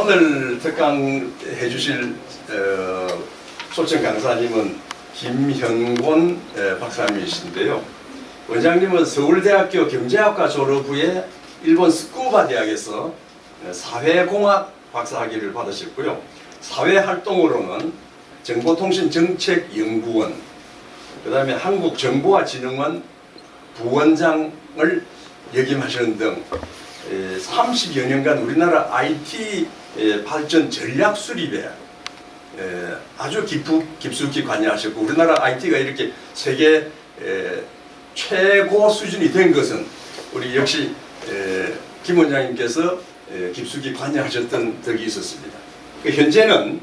오늘 특강해 주실 초청 강사님은 김형곤 박사님이신데요. 원장님은 서울대학교 경제학과 졸업 후에 일본 스쿠바 대학에서 사회공학 박사학위를 받으셨고요. 사회활동으로는 정보통신정책연구원, 그 다음에 한국정보화진흥원 부원장을 역임하시는 등 30여 년간 우리나라 IT 발전 전략 수립에 아주 깊숙이 관여하셨고, 우리나라 IT가 이렇게 세계 최고 수준이 된 것은 우리 역시 김 원장님께서 깊숙이 관여하셨던 덕이 있었습니다. 현재는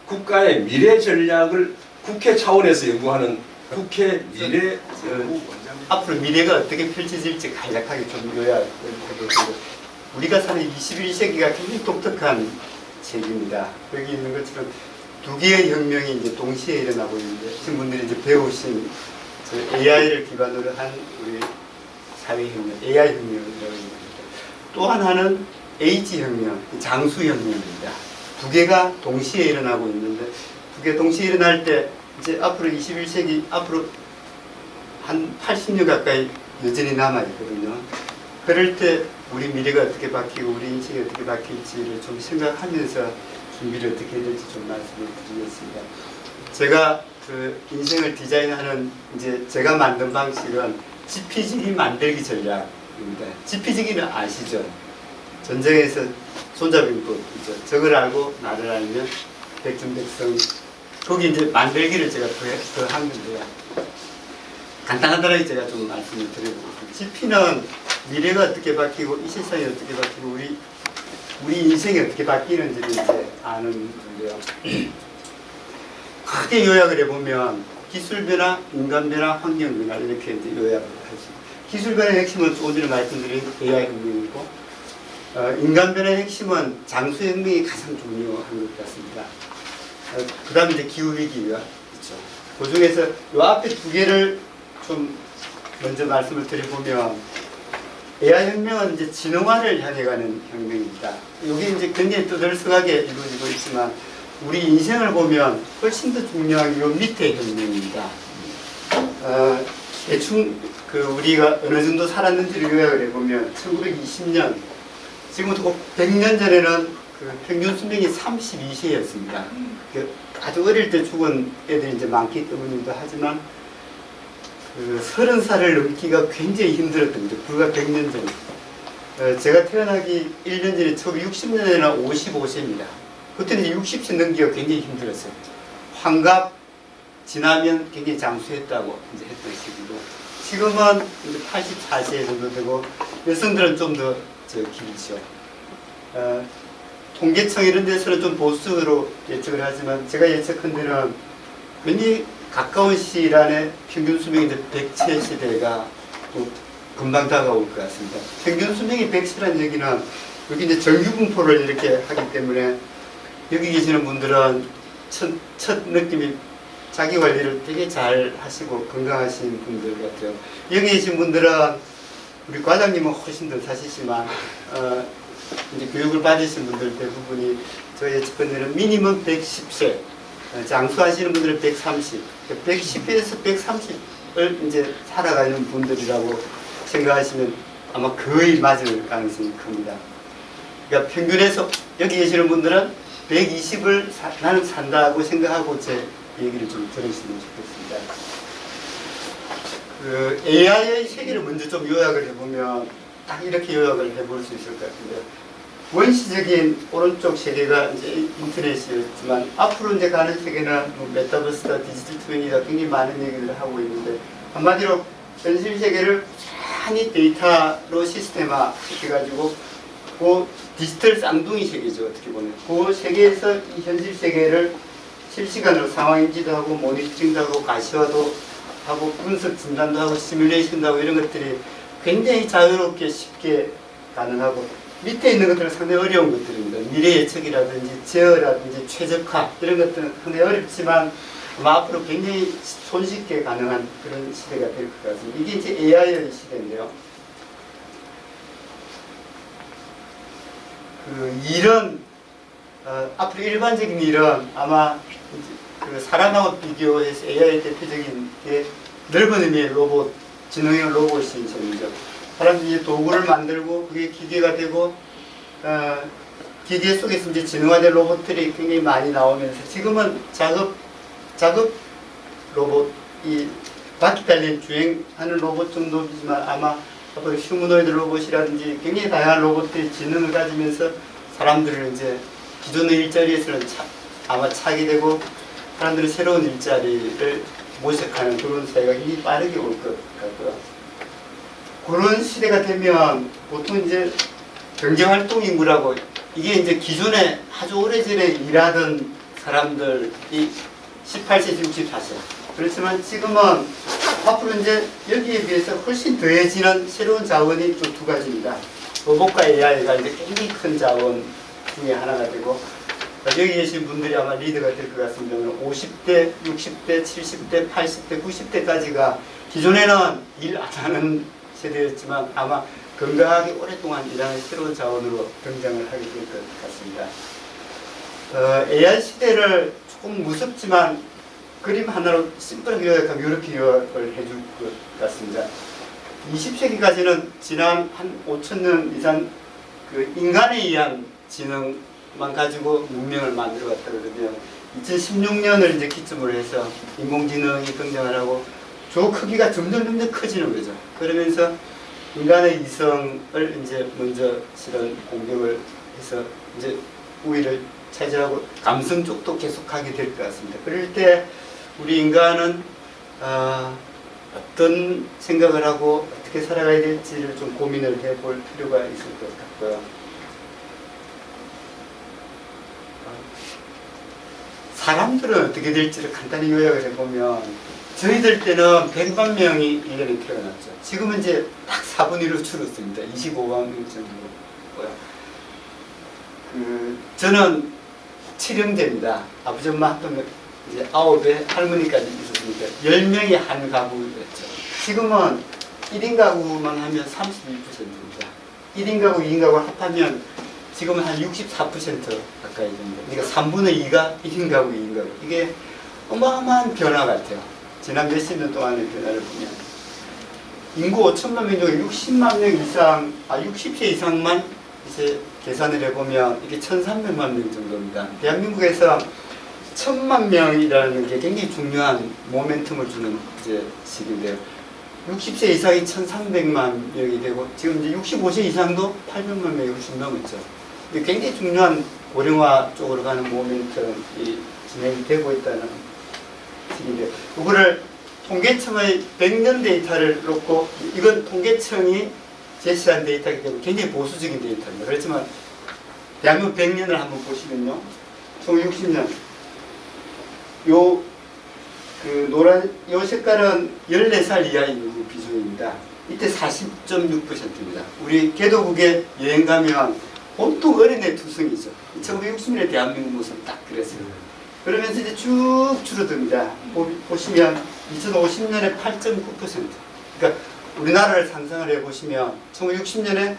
국가의 미래 전략을 국회 차원에서 연구하는 국회 미래 연구 원장님. 앞으로 미래가 어떻게 펼쳐질지 간략하게 좀 요약해보겠습니다. 우리가 사는 21세기가 굉장히 독특한 세계입니다. 여기 있는 것처럼 두 개의 혁명이 이제 동시에 일어나고 있는데, 신분들이 이제 배우신 AI를 기반으로 한 우리 사회혁명, AI혁명이라고 합니다. 또 하나는 H혁명, 장수혁명입니다. 두 개가 동시에 일어나고 있는데, 두 개 동시에 일어날 때 이제 앞으로 21세기 앞으로 한 80년 가까이 여전히 남아있거든요. 그럴 때 우리 미래가 어떻게 바뀌고 우리 인생이 어떻게 바뀔지를 좀 생각하면서 준비를 어떻게 해야 될지 좀 말씀을 드리겠습니다. 제가 그 인생을 디자인하는 이제 제가 만든 방식은 지피지기 만들기 전략입니다. 지피지기는 아시죠? 전쟁에서 손잡이법이죠. 적을 알고 나를 알면 백전백성. 거기 이제 만들기를 제가 더한 건데요. 간단하게 제가 좀 말씀을 드려보겠습니다. 지피는 미래가 어떻게 바뀌고 이 세상이 어떻게 바뀌고 우리 인생이 어떻게 바뀌는지를 이제 아는 건데요. 크게 요약을 해보면 기술 변화, 인간 변화, 환경 변화 이렇게 이제 요약을 하십니다. 기술 변화의 핵심은 조금 전에 말씀드린 AI 혁명이고, 인간 변화의 핵심은 장수 혁명이 가장 중요한 것 같습니다. 그 다음에 이제 기후 위기가 있죠. 그 중에서 이 앞에 두 개를 좀 먼저 말씀을 드려보면, AI 혁명은 이제 진흥화를 향해 가는 혁명입니다. 여기 이제 굉장히 떠들썩하게 이루어지고 있지만 우리 인생을 보면 훨씬 더 중요한 요 밑에 혁명입니다. 대충 우리가 어느 정도 살았는지를 요약을 해보면 1920년, 지금부터 100년 전에는 평균 수명이 32세였습니다. 아주 어릴 때 죽은 애들이 이제 많기 때문이기도 하지만 30살을 넘기가 굉장히 힘들었던 거죠. 불과 100년 전. 제가 태어나기 1년 전에 1960년에는 55세입니다. 그때는 이제 60세 넘기가 굉장히 힘들었어요. 환갑 지나면 굉장히 장수했다고 이제 했던 시기고, 지금은 이제 84세 정도 되고, 여성들은 좀 더 길죠. 통계청 이런 데서는 좀 보수로 예측을 하지만 제가 예측한 데는 굉장히 가까운 시일 안에 평균 수명이 이제 100세 시대가 또 금방 다가올 것 같습니다. 평균 수명이 100세라는 얘기는 여기 이제 정규분포를 이렇게 하기 때문에 여기 계시는 분들은 첫 느낌이 자기 관리를 되게 잘 하시고 건강하신 분들 같아요. 여기 계신 분들은 우리 과장님은 훨씬 더 사시지만 이제 교육을 받으신 분들 대부분이 저희 예측컨대는 미니멈 110세, 장수하시는 분들은 130, 110에서 130을 이제 살아가는 분들이라고 생각하시면 아마 거의 맞을 가능성이 큽니다. 그러니까 평균에서 여기 계시는 분들은 120을 나는 산다고 생각하고 제 얘기를 좀 들으시면 좋겠습니다. AI의 세계를 먼저 좀 요약을 해보면 딱 이렇게 요약을 해볼 수 있을 것 같은데, 원시적인 오른쪽 세계가 이제 인터넷이었지만 앞으로 이제 가는 세계는 뭐 메타버스다, 디지털 트윈이다 굉장히 많은 얘기를 하고 있는데, 한마디로 현실 세계를 많이 데이터로 시스템화 시켜가지고 그 디지털 쌍둥이 세계죠. 어떻게 보면 그 세계에서 이 현실 세계를 실시간으로 상황 인지도 하고 모니터링도 하고 가시화도 하고 분석 진단도 하고 시뮬레이션도 하고 이런 것들이 굉장히 자유롭게 쉽게 가능하고, 밑에 있는 것들은 상당히 어려운 것들입니다. 미래 예측이라든지 제어라든지 최적화 이런 것들은 상당히 어렵지만 아마 앞으로 굉장히 손쉽게 가능한 그런 시대가 될 것 같습니다. 이게 이제 AI의 시대인데요. 이런 앞으로 일반적인 일은 아마 그 사람하고 비교해서 AI의 대표적인 게 넓은 의미의 로봇, 지능형 로봇이 있죠. 사람들이 도구를 만들고 그게 기계가 되고 기계 속에서 이제 진화된 로봇들이 굉장히 많이 나오면서 지금은 작업 로봇, 이 바퀴 달린 주행하는 로봇 정도이지만 아마 앞으로 휴머노이드 로봇이라든지 굉장히 다양한 로봇들이 지능을 가지면서 사람들을 이제 기존의 일자리에서는 아마 차게 되고 사람들은 새로운 일자리를 모색하는 그런 사회가 굉장히 빠르게 올 것 같고요. 그런 시대가 되면 보통 이제 경제활동 인구라고 이게 이제 기존에 아주 오래전에 일하던 사람들이 18세에서 64세. 그렇지만 지금은 앞으로 이제 여기에 비해서 훨씬 더해지는 새로운 자원이 좀 두 가지입니다. 로봇과 AI가 이제 굉장히 큰 자원 중에 하나가 되고 여기 계신 분들이 아마 리더가 될 것 같습니다. 50대, 60대, 70대, 80대, 90대까지가 기존에는 일 안 하는 세대였지만 아마 건강하게 오랫동안 일하는 새로운 자원으로 등장을 하게 될 것 같습니다. AI 시대를 조금 무섭지만 그림 하나로 심플하게 요약하면 이렇게 요약을 해줄 것 같습니다. 20세기까지는 지난 한 5,000년 이상 그 인간에 의한 지능만 가지고 문명을 만들어 갔다 그러면 2016년을 이제 기점으로 해서 인공지능이 등장을 하고 저 크기가 점점 커지는 거죠. 그러면서 인간의 이성을 이제 먼저 실은 공격을 해서 이제 우위를 차지하고 감성 쪽도 계속하게 될 것 같습니다. 그럴 때 우리 인간은 어떤 생각을 하고 어떻게 살아가야 될지를 좀 고민을 해볼 필요가 있을 것 같고요. 사람들은 어떻게 될지를 간단히 요약을 해보면 저희들 때는 100만 명이 1년에 태어났죠. 지금은 이제 딱 4분의 1로 줄었습니다. 25만 명 정도고요. 저는 7형제입니다. 아버지 엄마 합하면 이제 9에 할머니까지 있었으니까 10명이 한 가구였죠. 지금은 1인 가구만 하면 32%입니다. 1인 가구, 2인 가구 합하면 지금은 한 64% 가까이 됩니다. 그러니까 3분의 2가 1인 가구, 2인 가구. 이게 어마어마한 변화 같아요. 지난 몇십 년 동안의 변화를 보면 인구 5천만 명 중에 60만 명 이상, 60세 이상만 이제 계산을 해보면 이게 1,300만 명 정도입니다. 대한민국에서 1,000만 명이라는 게 굉장히 중요한 모멘텀을 주는 이제 시기인데요. 60세 이상이 1,300만 명이 되고 지금 이제 65세 이상도 800만 명이 훨씬 넘었죠. 이게 굉장히 중요한 고령화 쪽으로 가는 모멘텀이 진행이 되고 있다는 시기인데 이거를 통계청의 100년 데이터를 놓고 이건 통계청이 제시한 데이터이기 때문에 굉장히 보수적인 데이터입니다. 그렇지만 대한민국 100년을 한번 보시면요. 1960년 요 색깔은 14살 이하 인구 비중입니다. 이때 40.6%입니다. 우리 개도국에 여행 가면 온통 어린애 투성이죠. 1960년에 대한민국 모습 딱 그랬어요. 그러면서 이제 쭉 줄어듭니다. 보시면 2050년에 8.9%. 그러니까 우리나라를 상상을 해보시면 1960년에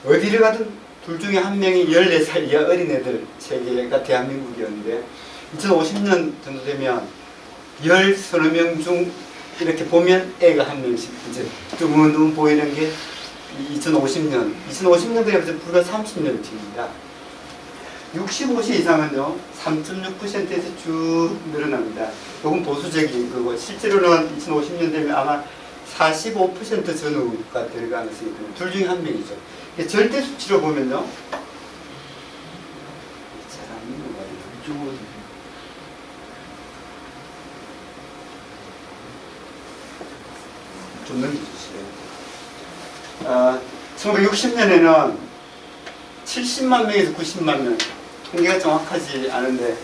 어디를 가든 둘 중에 한 명이 14살 이하 어린애들 세계가 대한민국이었는데 2050년 정도 되면 10서너 명 중 이렇게 보면 애가 한 명씩 이제 드문드문 보이는 게 2050년 그래서 불과 30년 뒤입니다. 65세 이상은요 3.6%에서 쭉 늘어납니다. 이건 보수적인 거고 실제로는 2050년 되면 아마 45% 전후가 될 가능성이 있습니다. 둘 중에 한 명이죠. 절대 수치로 보면요. 좀 넘겨주세요. 1960년에는 70만 명에서 90만 명, 통계가 정확하지 않은데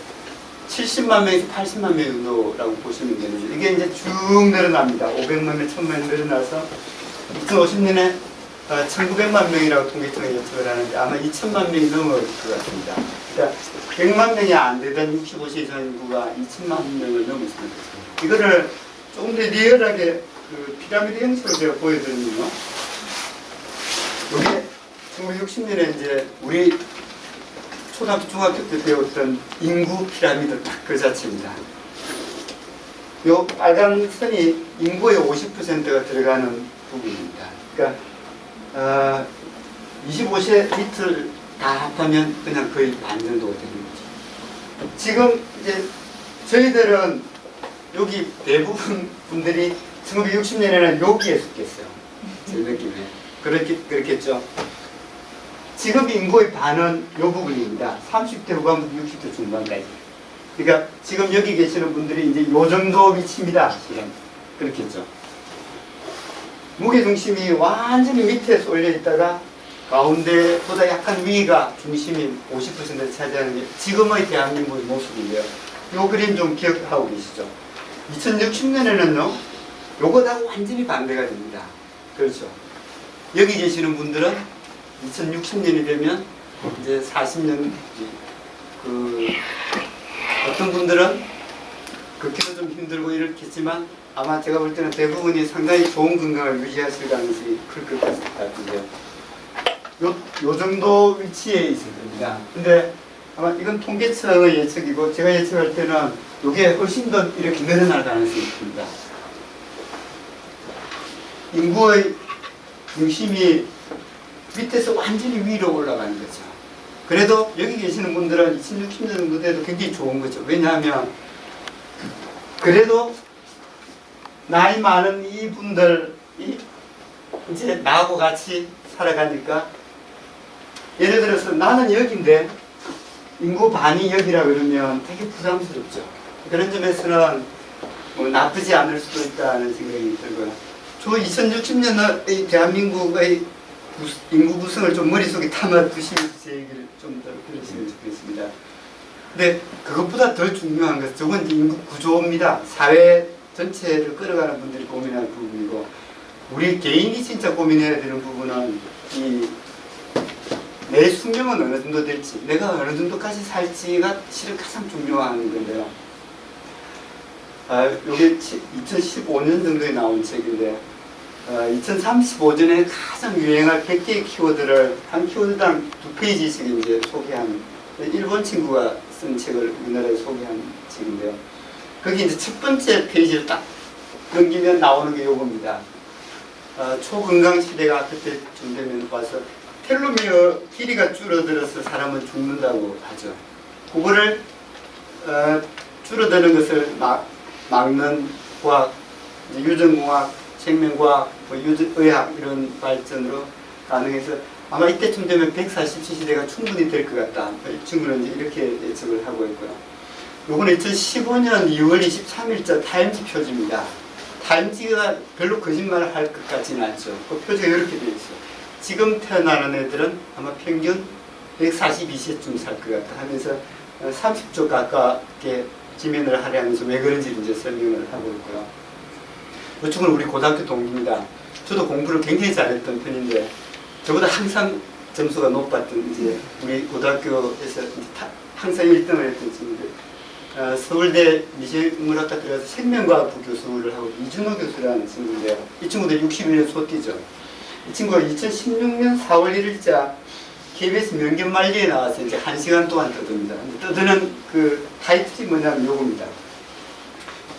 70만 명에서 80만 명 정도라고 보시면 되는데 이게 이제 쭉 늘어납니다. 500만 명, 1000만 명 늘어나서 2050년에 1900만 명이라고 통계청에 예측을 하는데 아마 2000만 명이 넘을 것 같습니다. 그러니까 100만 명이 안 되던 65세 이상 인구가 2000만 명을 넘었습니다. 이거를 조금 더 리얼하게 그 피라미드 형식으로 제가 보여드리면요. 여기 1960년에 이제 우리 초등학교, 중학교 때 배웠던 인구 피라미드 딱 그 자체입니다. 요 빨간 선이 인구의 50%가 들어가는 부분입니다. 그러니까 25세 밑을 다 합하면 그냥 거의 반 정도가 되는 거죠. 지금 이제 저희들은 여기 대부분 분들이 1960년에는 여기에 속했어요. 제 느낌에. 그렇겠죠. 지금 인구의 반은 이 부분입니다. 30대 후반부터 60대 중반까지. 그러니까 지금 여기 계시는 분들이 이제 요 정도 위치입니다. 지금. 그렇겠죠. 무게중심이 완전히 밑에 쏠려 있다가 가운데보다 약간 위가 중심이 50%를 차지하는 게 지금의 대한민국의 모습인데요. 요 그림 좀 기억하고 계시죠? 2060년에는요, 요거하고 완전히 반대가 됩니다. 그렇죠. 여기 계시는 분들은 2060년이 되면 이제 40년, 어떤 분들은 걷기도 좀 힘들고 이렇겠지만 아마 제가 볼 때는 대부분이 상당히 좋은 건강을 유지하실 가능성이 클 것 같은데요. 요 정도 위치에 있을 겁니다. 근데 아마 이건 통계청의 예측이고 제가 예측할 때는 이게 훨씬 더 이렇게 늘어날 가능성이 있습니다. 인구의 중심이 밑에서 완전히 위로 올라가는 거죠. 그래도 여기 계시는 분들은 2060년 정도 돼도 굉장히 좋은 거죠. 왜냐하면 그래도 나이 많은 이분들이 이제 나하고 같이 살아가니까 예를 들어서 나는 여기인데 인구 반이 여기라 그러면 되게 부담스럽죠. 그런 점에서는 뭐 나쁘지 않을 수도 있다는 생각이 들고요. 저 2060년의 대한민국의 인구 구성을 좀 머릿속에 담아 두시면서 제 얘기를 좀 더 들으시면 좋겠습니다. 근데 그것보다 더 중요한 것은 저건 이제 인구 구조입니다. 사회 전체를 끌어가는 분들이 고민하는 부분이고 우리 개인이 진짜 고민해야 되는 부분은 내 숙명은 어느 정도 될지 내가 어느 정도까지 살지가 실은 가장 중요한 건데요. 이게 2015년 정도에 나온 책인데 2035년에 가장 유행할 100개의 키워드를 한 키워드당 2페이지씩 이제 소개한 일본 친구가 쓴 책을 우리나라에 소개한 책인데요. 거기 이제 첫 번째 페이지를 딱 넘기면 나오는 게 요겁니다. 초건강 시대가 그때쯤 되면 와서 텔로미어 길이가 줄어들어서 사람은 죽는다고 하죠. 그거를 줄어드는 것을 막는 과학, 유전공학, 생명과학, 의학 이런 발전으로 가능해서 아마 이때쯤 되면 140시대가 충분히 될 것 같다. 이 친구는 이제 이렇게 예측을 하고 있고요. 요건 2015년 2월 23일자 타임지 표지입니다. 타임지가 별로 거짓말을 할 것 같지는 않죠. 그 표지가 이렇게 되어 있어요. 지금 태어나는 애들은 아마 평균 142세쯤 살 것 같다 하면서 30조 가깝게 지면을 할애하면서 왜 그런지 이제 설명을 하고 있고요. 이 친구는 우리 고등학교 동기입니다. 저도 공부를 굉장히 잘했던 편인데 저보다 항상 점수가 높았던 이제 우리 고등학교에서 항상 1등을 했던 친구들. 서울대 미생물학과 들어가서 생명과학부 교수를 하고 이준호 교수라는 친구인데요. 이 친구도 61년 소띠죠. 이 친구가 2016년 4월 1일자 KBS 명견말리에 나와서 이제 1시간 동안 떠듭니다. 떠드는 그 타이틀이 뭐냐면 요겁니다.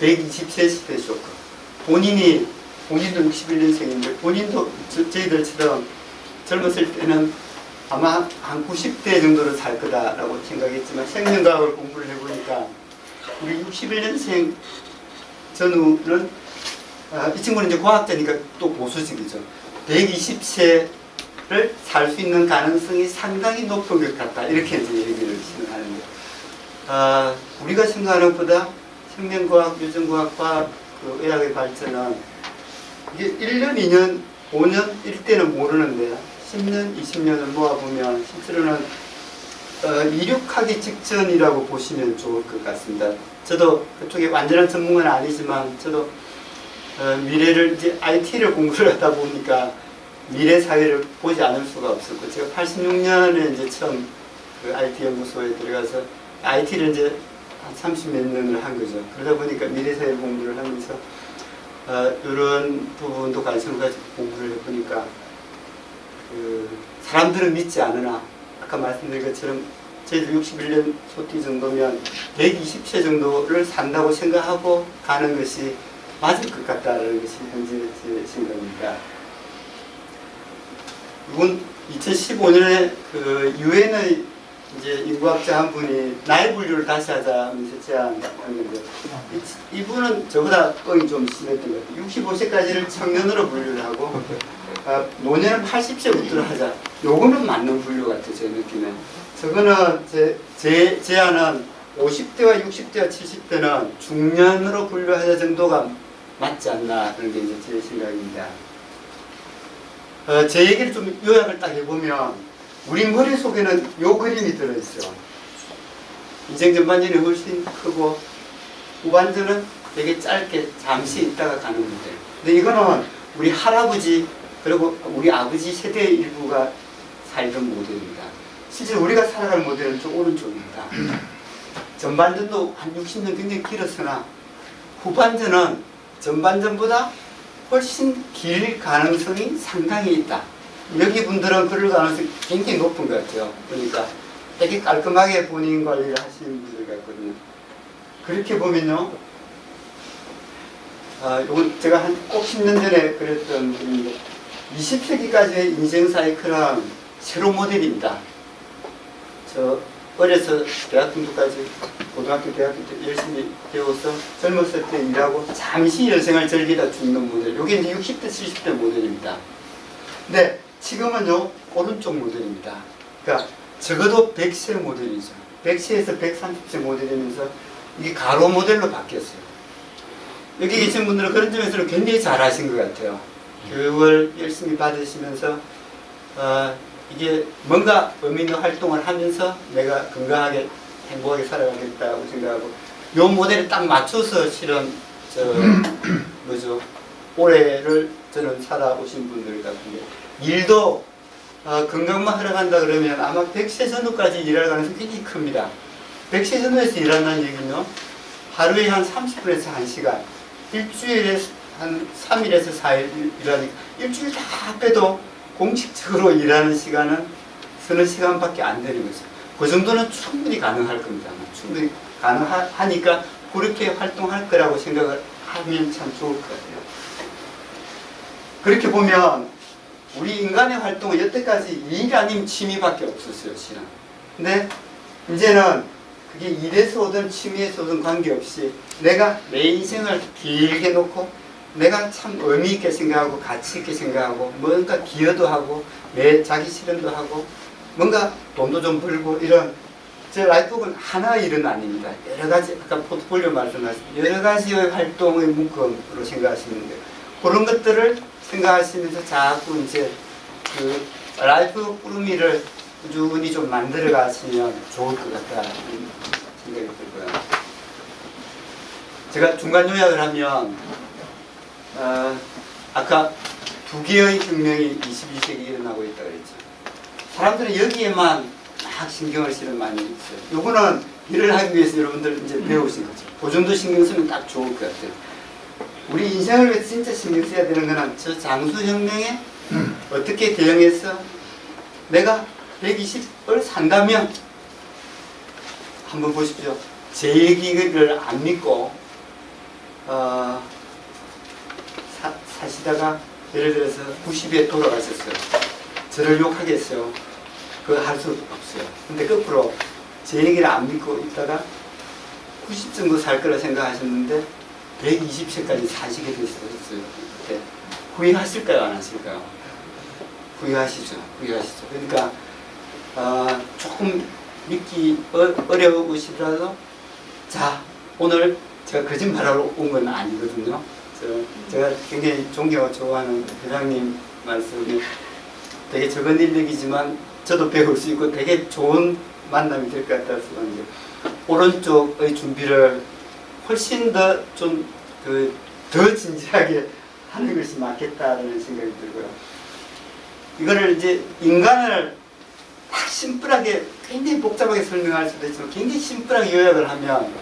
120세 시대 쇼크. 본인도 61년생인데 본인도 저희들처럼 젊었을 때는 아마 한 90대 정도로 살 거다라고 생각했지만 생명과학을 공부를 해보니까 우리 61년생 전우는 이 친구는 이제 과학자니까 또 보수적이죠. 120세를 살 수 있는 가능성이 상당히 높은 것 같다. 이렇게 이제 얘기를 하는데 우리가 생각하는 것보다 생명과학, 유전과학, 과학, 그 의학의 발전은 이게 1년, 2년, 5년 일 때는 모르는데 10년, 20년을 모아보면 실제로는 이륙하기 직전이라고 보시면 좋을 것 같습니다. 저도 그쪽에 완전한 전문가는 아니지만 저도 미래를 이제 IT를 공부를 하다 보니까 미래 사회를 보지 않을 수가 없었고 제가 86년에 이제 처음 그 IT 연구소에 들어가서 IT를 이제 한 30몇 년을 한 거죠. 그러다 보니까 미래 사회 공부를 하면서 이런 부분도 관심을 가지고 공부를 해보니까 사람들은 믿지 않으나 아까 말씀드린 것처럼 저희들 61년 소띠 정도면 120세 정도를 산다고 생각하고 가는 것이 맞을 것 같다는 것이 현재 제 생각입니다. 이건 2015년에 그 유엔의 이제 인구학자 한 분이 나이 분류를 다시 하자면서 제안했는데 이분은 저보다 뻥이 좀 심했던 것 같아요. 65세까지를 청년으로 분류를 하고 노년은 80세부터 하자. 요거는 맞는 분류 같아요. 제 느낌에. 저거는 제 제안은 50대와 60대와 70대는 중년으로 분류하자 정도가 맞지 않나 그런 게 이제 제 생각입니다. 제 얘기를 좀 요약을 딱 해보면 우리 머릿속에는 요 그림이 들어있어요. 인생 전반전이 훨씬 크고 후반전은 되게 짧게 잠시 있다가 가는 모델. 근데 이거는 우리 할아버지 그리고 우리 아버지 세대의 일부가 살던 모델입니다. 실제 우리가 살아갈 모델은 좀 오른쪽입니다. 전반전도 한 60년 굉장히 길었으나 후반전은 전반전보다 훨씬 길 가능성이 상당히 있다. 여기 분들은 그럴 가능성이 굉장히 높은 것 같아요. 그러니까 되게 깔끔하게 본인 관리를 하시는 분들 같거든요. 그렇게 보면요. 요건 제가 한 꼭 10년 전에 그랬던 분인데 20세기까지의 인생 사이클은 새로운 모델입니다. 저 어려서 대학 정도까지 고등학교, 대학교 때 열심히 배워서 젊었을 때 일하고 잠시 여생을 즐기다 죽는 모델. 이게 이제 60대, 70대 모델입니다. 근데 지금은요, 오른쪽 모델입니다. 그러니까 적어도 100세 모델이죠. 100세에서 130세 모델이면서 이게 가로 모델로 바뀌었어요. 여기 계신 분들은 그런 점에서는 굉장히 잘하신 것 같아요. 교육을 열심히 받으시면서 이게 뭔가 의미 있는 활동을 하면서 내가 건강하게 행복하게 살아가겠다고 생각하고 요 모델에 딱 맞춰서 실은 올해를 저는 살아오신 분들 같은데 일도 건강만 하러 간다 그러면 아마 100세 전후까지 일할 가능성이 굉장히 큽니다. 100세 전후에서 일한다는 얘기는요 하루에 한 30분에서 1시간 일주일에 한 3일에서 4일 일하니까 일주일 다 빼도 공식적으로 일하는 시간은 서너 시간밖에 안 되는 거죠. 그 정도는 충분히 가능할 겁니다. 충분히 가능하니까 그렇게 활동할 거라고 생각을 하면 참 좋을 것 같아요. 그렇게 보면 우리 인간의 활동은 여태까지 일 아니면 취미밖에 없었어요. 실은. 근데 이제는 그게 일에서 오든 취미에서 오든 관계없이 내가 내 인생을 길게 놓고 내가 참 의미 있게 생각하고 가치 있게 생각하고 뭔가 기여도 하고 내 자기 실현도 하고 뭔가 돈도 좀 벌고 이런 제 라이프는 하나의 일은 아닙니다. 여러 가지 아까 포트폴리오 말씀하신 여러 가지의 활동의 묶음으로 생각하시면 돼요. 그런 것들을 생각하시면서 자꾸 이제 그 라이프 꾸러미를 꾸준히 좀 만들어 가시면 좋을 것 같다는 생각이 들고요. 제가 중간 요약을 하면 아까 두 개의 혁명이 21세기에 일어나고 있다고 그랬죠. 사람들은 여기에만 막 신경을 실은 많이 있어요. 요거는 일을 하기 위해서 여러분들 이제 배우신 거죠. 그 정도 신경 쓰면 딱 좋을 것 같아요. 우리 인생을 위해서 진짜 신경 써야 되는 거는 저 장수혁명에 어떻게 대응해서 내가 120을 산다면 한번 보십시오. 제 얘기를 안 믿고 사시다가 예를 들어서 90에 돌아가셨어요. 저를 욕하겠어요. 그거 할 수 없어요. 근데 거꾸로 제 얘기를 안 믿고 있다가 90 정도 살 거라 생각하셨는데 120세까지 사시게 되셨어요. 그때 후회하실까요? 안 하실까요? 후회하시죠. 그러니까 조금 믿기 어려우시더라도 자, 오늘 제가 거짓말하러 온 건 아니거든요. 제가 굉장히 존경하고 좋아하는 회장님 말씀이 되게 적은 인력이지만 저도 배울 수 있고 되게 좋은 만남이 될 것 같아서 이제 오른쪽의 준비를 훨씬 더 좀 더 진지하게 하는 것이 맞겠다는 생각이 들고요. 이거를 이제 인간을 딱 심플하게 굉장히 복잡하게 설명할 수도 있지만 굉장히 심플하게 요약을 하면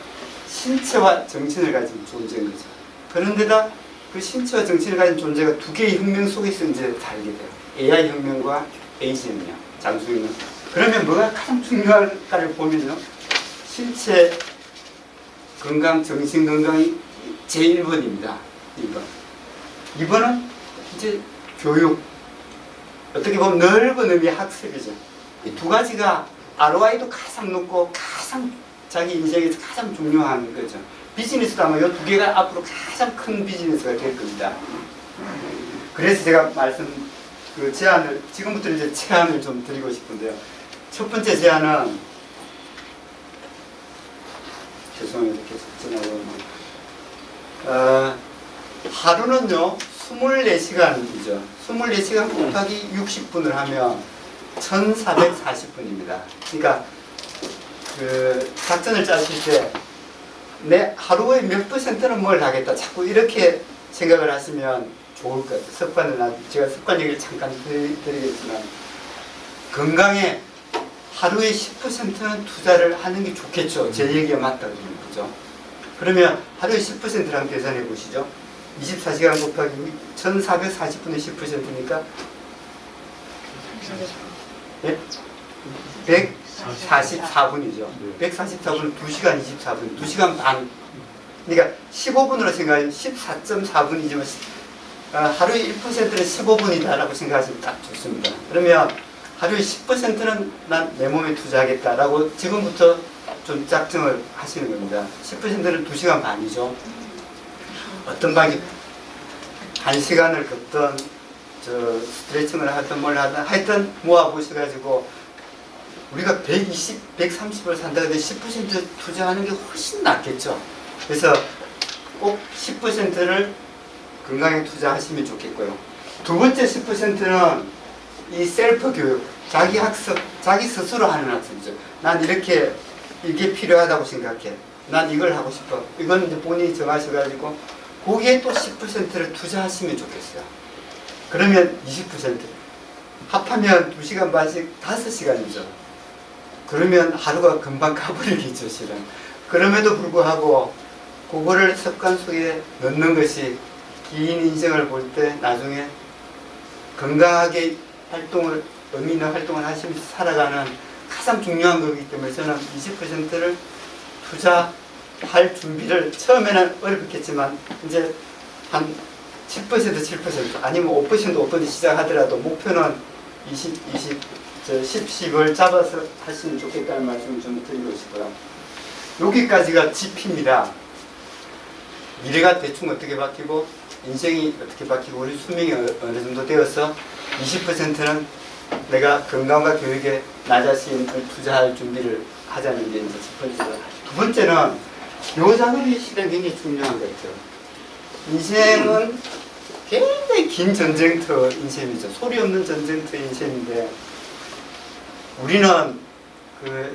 신체와 정신을 가진 존재인 거죠. 그런데다 그 신체와 정신을 가진 존재가 두 개의 혁명 속에서 이제 살게 돼요. AI 혁명과 에이지 혁명, 장수혁명. 그러면 뭐가 가장 중요할까를 보면요. 신체 건강, 정신 건강이 제1번입니다. 1번. 2번은 이제 교육. 어떻게 보면 넓은 의미의 학습이죠. 이 두 가지가 ROI도 가장 높고 가장 자기 인생에서 가장 중요한 거죠. 비즈니스도 아마 이 두 개가 앞으로 가장 큰 비즈니스가 될 겁니다. 그래서 제가 제안을, 지금부터 이제 제안을 좀 드리고 싶은데요. 첫 번째 제안은, 죄송해요, 이렇게 전화가 하루는요, 24시간이죠. 24시간 곱하기 60분을 하면 1440분입니다. 그러니까, 작전을 짜실 때, 내 하루에 몇 %는 뭘 하겠다. 자꾸 이렇게 생각을 하시면 좋을 것 같아요. 제가 습관 얘기를 잠깐 드리겠지만, 건강에 하루에 10%는 투자를 하는 게 좋겠죠. 제 얘기가 맞다고 그죠? 그러면 하루에 10%를 한번 계산해 보시죠. 24시간 곱하기 1440분의 10%니까 네? 144분이죠. 144분은 2시간 24분, 2시간 반. 그러니까 15분으로 생각하면 14.4분이지만 하루에 1%는 15분이다라고 생각하시면 딱 좋습니다. 그러면 하루에 10%는 난 내 몸에 투자하겠다라고 지금부터 좀 작정을 하시는 겁니다. 10%는 2시간 반이죠. 어떤 방식, 1시간을 걷던, 스트레칭을 하든 뭘 하든, 하여튼 모아보셔가지고, 우리가 130을 산다고 해도 10% 투자하는 게 훨씬 낫겠죠. 그래서 꼭 10%를 건강에 투자하시면 좋겠고요. 두 번째 10%는 이 셀프 교육, 자기 학습, 자기 스스로 하는 학습이죠. 난 이게 필요하다고 생각해. 난 이걸 하고 싶어. 이건 이제 본인이 정하셔가지고, 거기에 또 10%를 투자하시면 좋겠어요. 그러면 20%. 합하면 2시간 반씩 5시간이죠. 그러면 하루가 금방 가버리겠죠, 실은. 그럼에도 불구하고, 그거를 습관 속에 넣는 것이 긴 인생을 볼 때 나중에 건강하게 의미 있는 활동을 하시면서 살아가는 가장 중요한 거기 때문에 저는 20%를 투자할 준비를 처음에는 어렵겠지만 이제 한 10%, 7% 아니면 5% 시작하더라도 목표는 10을 잡아서 하시면 좋겠다는 말씀을 좀 드리고 싶어요. 여기까지가 GP입니다. 미래가 대충 어떻게 바뀌고 인생이 어떻게 바뀌고 우리 수명이 어느 정도 되어서 20%는 내가 건강과 교육에 나 자신을 투자할 준비를 하자는 게 이제 첫 번째고, 두 번째는 요 작업이 실은 굉장히 중요한 것 같아요. 인생은 굉장히 긴 전쟁터 인생이죠. 소리 없는 전쟁터 인생인데 우리는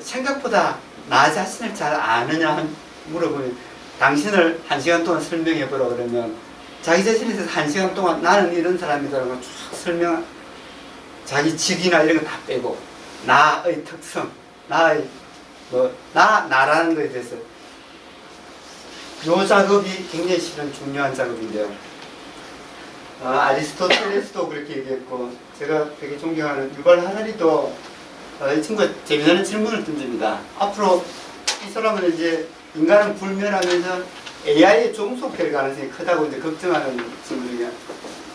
생각보다 나 자신을 잘 아느냐 물어보면 당신을 1시간 동안 설명해 보라 그러면 자기 자신에 대해서 1시간 동안 나는 이런 사람이다라고 쭉 설명, 자기 직이나 이런 거 다 빼고 나의 특성, 나라는 거에 대해서 요 작업이 굉장히 실은 중요한 작업인데요. 아리스토텔레스도 그렇게 얘기했고 제가 되게 존경하는 유발 하라리도 이 친구가 재미나는 질문을 던집니다. 앞으로 이 사람은 이제 인간은 불멸하면서 AI에 종속될 가능성이 크다고 이제 걱정하는 친구 중에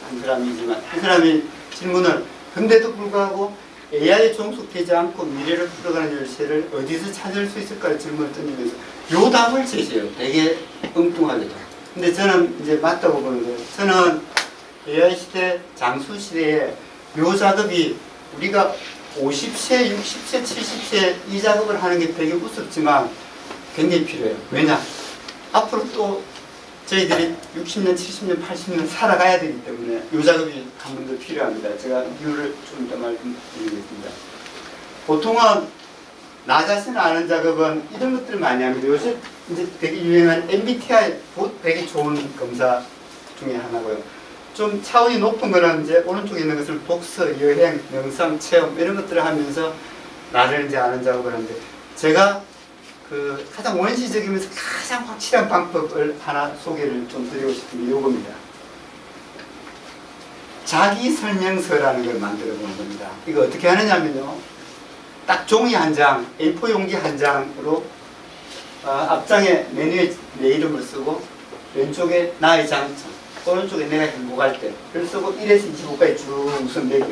한 사람이지만 이 사람이 질문을 근데도 불구하고 AI에 종속되지 않고 미래를 풀어가는 열쇠를 어디서 찾을 수 있을까 질문을 던지면서 요 답을 제시해요. 되게 엉뚱하게도. 근데 저는 이제 맞다고 보는데 저는 AI 시대, 장수 시대에 요 작업이 우리가 50세, 60세, 70세 이 작업을 하는 게 되게 우습지만 굉장히 필요해요. 왜냐? 앞으로 또 저희들이 60년, 70년, 80년 살아가야 되기 때문에 이 작업이 한 번 더 필요합니다. 제가 이유를 좀 더 말씀드리겠습니다. 보통은 나 자신을 아는 작업은 이런 것들을 많이 합니다. 요새 이제 되게 유행한 MBTI 되게 좋은 검사 중에 하나고요. 좀 차원이 높은 거는 이제 오른쪽에 있는 것을 독서, 여행, 명상, 체험 이런 것들을 하면서 나를 이제 아는 작업을 하는데 제가 가장 원시적이면서 가장 확실한 방법을 하나 소개를 좀 드리고 싶은 게 이겁니다. 자기 설명서라는 걸 만들어 보는 겁니다. 이거 어떻게 하느냐면요. 딱 종이 한 장, A4 용지 한 장으로 앞장에 메뉴에 내 이름을 쓰고 왼쪽에 나의 장점, 오른쪽에 내가 행복할 때 그걸 쓰고 1에서 25까지 쭉 우선 매겨.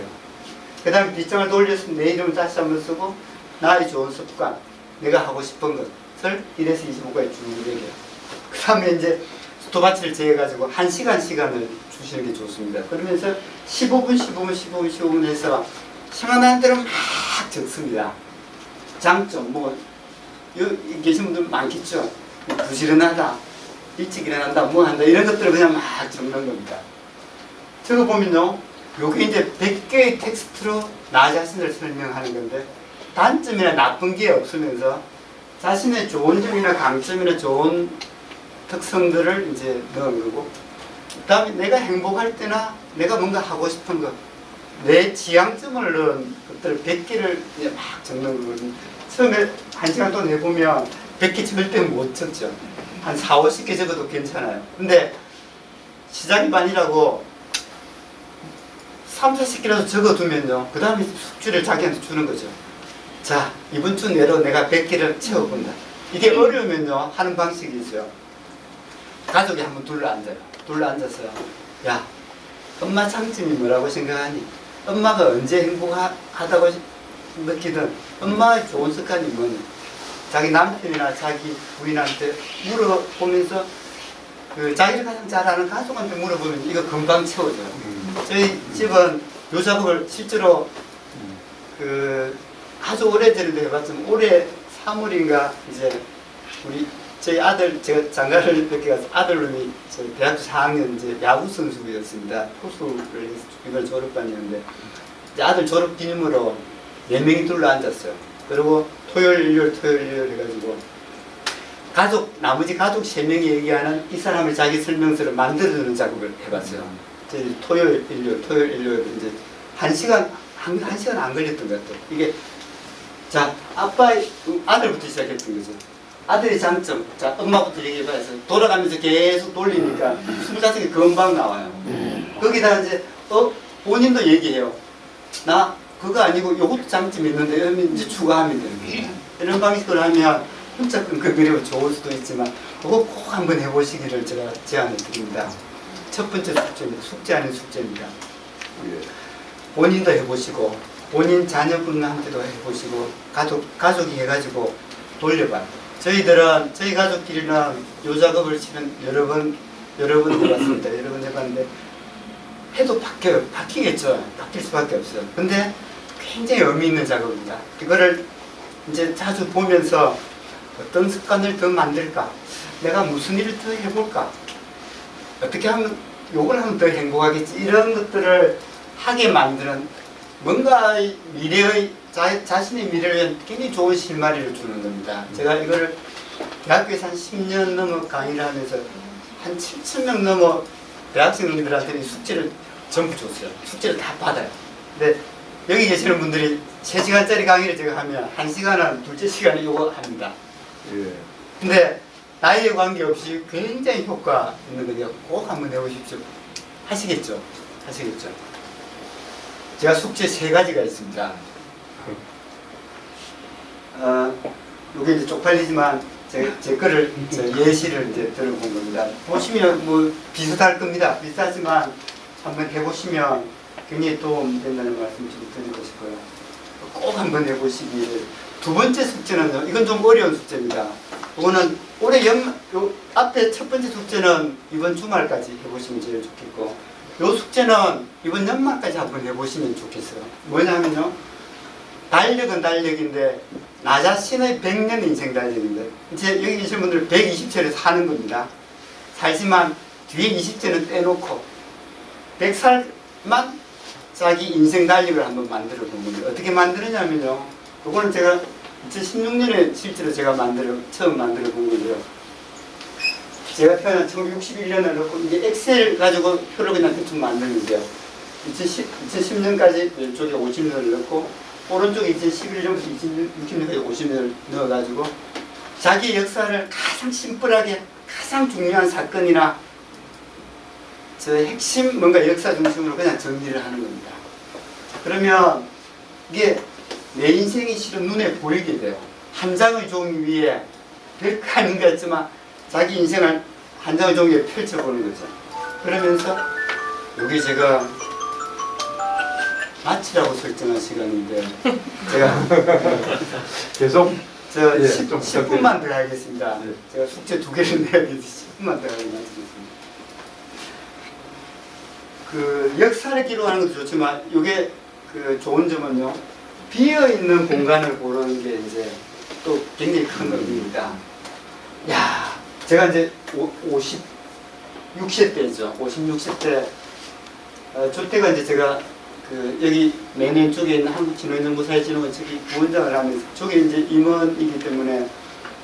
그 다음에 빗장을 돌려서 내 이름을 다시 한번 쓰고 나의 좋은 습관, 내가 하고 싶은 것을 1에서 25까지 쭉 매겨. 그 다음에 이제 스톱워치를 재가지고 1시간 시간을 주시는 게 좋습니다. 그러면서 15분, 15분, 15분, 15분 해서 생각나는 대로 막 적습니다. 장점, 뭐, 여기 계신 분들 많겠죠? 부지런하다, 일찍 일어난다, 뭐 한다, 이런 것들을 그냥 막 적는 겁니다. 저거 보면요, 요게 이제 100개의 텍스트로 나 자신을 설명하는 건데, 단점이나 나쁜 게 없으면서 자신의 좋은 점이나 강점이나 좋은 특성들을 이제 넣은 거고, 그 다음에 내가 행복할 때나 내가 뭔가 하고 싶은 것, 내 지향점을 넣은 것들을 100개를 이제 막 적는 거거든요. 처음에 1시간 동안 해보면 100개 절대 못 적죠. 한 4, 50개 적어도 괜찮아요. 근데 시작이 반이라고 3, 40개라도 적어두면요. 그 다음에 숙주를 자기한테 주는 거죠. 자, 이번 주 내로 내가 100개를 채워본다. 이게 어려우면요. 하는 방식이 있어요. 가족이 한번 둘러앉아요. 둘러앉아서 야, 엄마 장점이 뭐라고 생각하니? 엄마가 언제 행복하다고 느끼든 엄마의 좋은 습관이 뭐니? 자기 남편이나 자기 부인한테 물어보면서 그 자기를 가장 잘 아는 가족한테 물어보면 이거 금방 채워져요. 저희 집은 요 작업을 실제로 그 아주 오래전에도 해봤지만 올해 3월인가 이제 우리 저희 아들, 제가 장가를 몇 개 가서 아들놈이 저희 대학교 4학년 이제 야구 선수였습니다. 포수를 해서 이걸 졸업반이었는데 이제 아들 졸업 기념으로 4명이 둘러앉았어요. 그리고 토요일, 일요일 해가지고 나머지 가족 3명이 얘기하는 이 사람의 자기 설명서를 만들어주는 작업을 해봤어요. 저희 토요일, 일요일 이제 1시간 안 걸렸던 것 같아요. 이게 자, 아들부터 시작했던 거죠. 아들의 장점, 자, 엄마부터 얘기해봐야 해서 돌아가면서 계속 돌리니까 25개 금방 나와요. 거기다 이제, 본인도 얘기해요. 나 그거 아니고 요것도 장점이 있는데, 이러면 이제 추가하면 되는 거예요. 이런 방식으로 하면 혼자 끙끙거리면 좋을 수도 있지만, 그거 꼭 한번 해보시기를 제가 제안을 드립니다. 첫 번째 숙제입니다. 숙제 아닌 숙제입니다. 본인도 해보시고, 본인 자녀분한테도 해보시고, 가족이 해가지고 돌려봐요. 저희 가족끼리는 요 작업을 실은 여러 번 해봤습니다. 여러 번 해봤는데 해도 바뀌겠죠. 바뀔 수밖에 없어요. 근데 굉장히 의미 있는 작업입니다. 이거를 이제 자주 보면서 어떤 습관을 더 만들까? 내가 무슨 일을 더 해볼까? 어떻게 하면 요걸 하면 더 행복하겠지? 이런 것들을 하게 만드는 뭔가 미래의 자신의 미래를 위한 굉장히 좋은 실마리를 주는 겁니다. 제가 이거를 대학교에서 한 10년 넘어 강의를 하면서 한 7,000명 넘어 대학생들한테 숙제를 전부 줬어요. 숙제를 다 받아요. 근데 여기 계시는 분들이 3시간짜리 강의를 제가 하면 1시간은 둘째 시간에 이거 합니다. 근데 나이에 관계없이 굉장히 효과 있는 거니까 꼭 한번 해보십시오. 하시겠죠? 제가 숙제 3가지가 있습니다. 이게 이제 쪽팔리지만 제 거를 예시를 이제 들어본 겁니다. 보시면 뭐 비슷할 겁니다. 비슷하지만 한번 해보시면 굉장히 도움 된다는 말씀 좀 드리고 싶어요. 꼭 한번 해보시기를. 두 번째 숙제는요. 이건 좀 어려운 숙제입니다. 이거는 올해 요 앞에 첫 번째 숙제는 이번 주말까지 해보시면 제일 좋겠고, 요 숙제는 이번 연말까지 한번 해보시면 좋겠어요. 뭐냐면요. 달력은 달력인데 나 자신의 100년 인생 달력인데 이제 여기 계신 분들 120세를 사는 겁니다. 살지만 뒤에 20세는 떼놓고 100살만 자기 인생 달력을 한번 만들어 본 겁니다. 어떻게 만드느냐면요. 이거는 제가 2016년에 실제로 제가 처음 만들어 본 거고요. 제가 태어난 1961년을 넣고 이제 엑셀 가지고 표를 그냥 대충 만드는데요. 2010년까지 왼쪽에 50년을 넣고 오른쪽에 2011년부터 2060년까지 50년을 넣어가지고 자기 역사를 가장 심플하게 가장 중요한 사건이나 저 핵심 뭔가 역사 중심으로 그냥 정리를 하는 겁니다. 그러면 이게 내 인생이 실은 눈에 보이게 돼요. 한 장의 종이 위에 별거 아닌 것 같지만 자기 인생을 한 장의 종이 위에 펼쳐보는 거죠. 그러면서 여기 제가 마치라고 설정한 시간인데 제가 계속 저 예, 10, 좀 10분만 더 하겠습니다. 네. 제가 숙제 2개를 내야 돼서 10분만 더 하겠습니다. 그 역사를 기록하는 것도 좋지만 이게 그 좋은 점은요, 비어 있는 공간을 고르는 게 이제 또 굉장히 큰 의미입니다. 야, 제가 이제 56세 때죠. 56세 때 저때가 이제 제가 그 여기 매년 쪽에 있는 한국진흥연구사회진흥원 저기 부원장을 하면서 저게 이제 임원이기 때문에